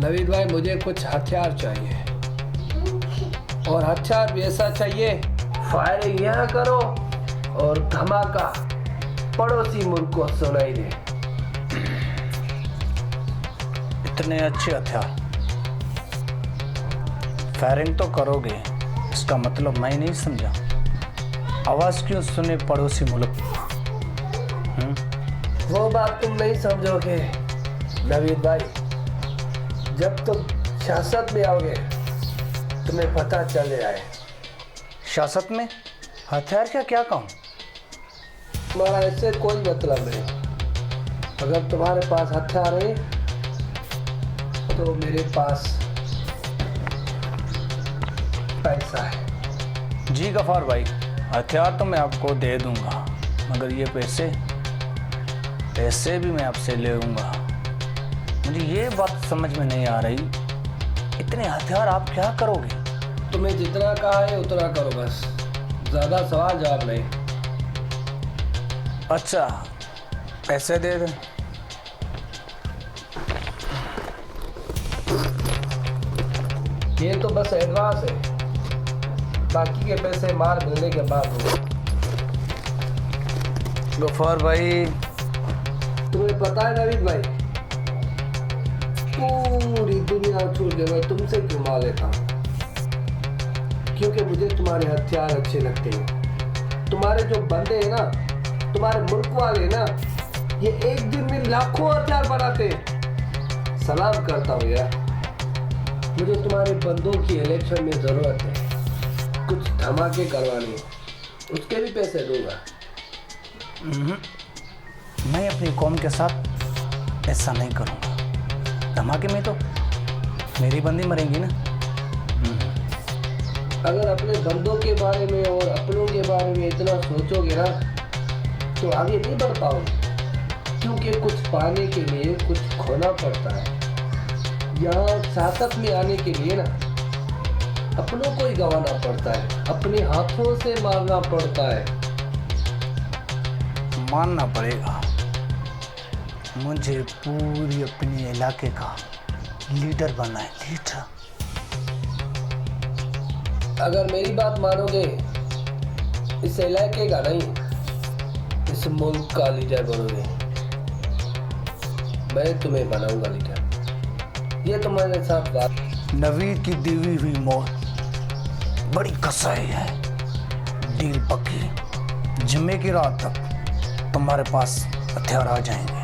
नवीद भाई, मुझे कुछ हथियार चाहिए, और हथियार भी ऐसा चाहिए फायरिंग यहाँ करो और धमाका पड़ोसी मुल्क को सुनाई दे। इतने अच्छे हथियार, फायरिंग तो करोगे, इसका मतलब मैं नहीं समझा। आवाज क्यों सुने पड़ोसी मुल्क? वो बात तुम नहीं समझोगे नवीद भाई, जब तुम सियासत में आओगे तुम्हें पता चल जाए। सियासत में हथियार का क्या काम? तुम्हारा इससे कोई मतलब नहीं। अगर तुम्हारे पास हथियार है तो मेरे पास पैसा है। जी गफार भाई, हथियार तो मैं आपको दे दूंगा, मगर ये पैसे भी मैं आपसे ले लूँगा। मुझे ये बात समझ में नहीं आ रही, इतने हथियार आप क्या करोगे? तुम्हें जितना कहा है उतना करो, बस ज़्यादा सवाल जवाब नहीं। अच्छा, पैसे दे दें। ये तो बस एडवांस है, बाकी के पैसे माल मिलने के बाद होंगे। गफार भाई, तुम्हें पता है नवीद भाई, पूरी दुनिया छोड़ के मैं तुमसे क्यों माल लेता हूँ? क्योंकि मुझे तुम्हारे हथियार अच्छे लगते हैं। तुम्हारे जो बंदे हैं ना, तुम्हारे मुल्क वाले ना, ये एक दिन में लाखों हथियार बनाते हैं। सलाम करता हूँ यार। मुझे तुम्हारे बंदों की इलेक्शन में ज़रूरत है, कुछ धमाके करवाने, उसके भी पैसे दूंगा। मैं अपनी कौम के साथ ऐसा नहीं करूँगा। धमाके में तो मेरी बंदी मरेंगी ना। अगर अपने बंदों के बारे में और अपनों के बारे में इतना सोचोगे ना तो आगे नहीं बढ़ पाओगे, क्योंकि कुछ पाने के लिए कुछ खोना पड़ता है। यहाँ सियासत में आने के लिए ना अपनों को ही गंवाना पड़ता है, अपने हाथों से मारना पड़ता है। मानना पड़ेगा, मुझे पूरी अपने इलाके का लीडर बनना है, लीडर। अगर मेरी बात मानोगे, इस इलाके का नहीं, इस मुल्क का लीडर बनोगे। मैं तुम्हें बनाऊंगा लीडर, ये तुम्हारे साथ बात। नवीद की दीवी हुई मौत बड़ी कसाई है। डील पक्की, जुम्मे की रात तक तुम्हारे पास हथियार आ जाएंगे।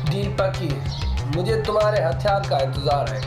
डील पक्की, मुझे तुम्हारे हथियार का इंतजार है।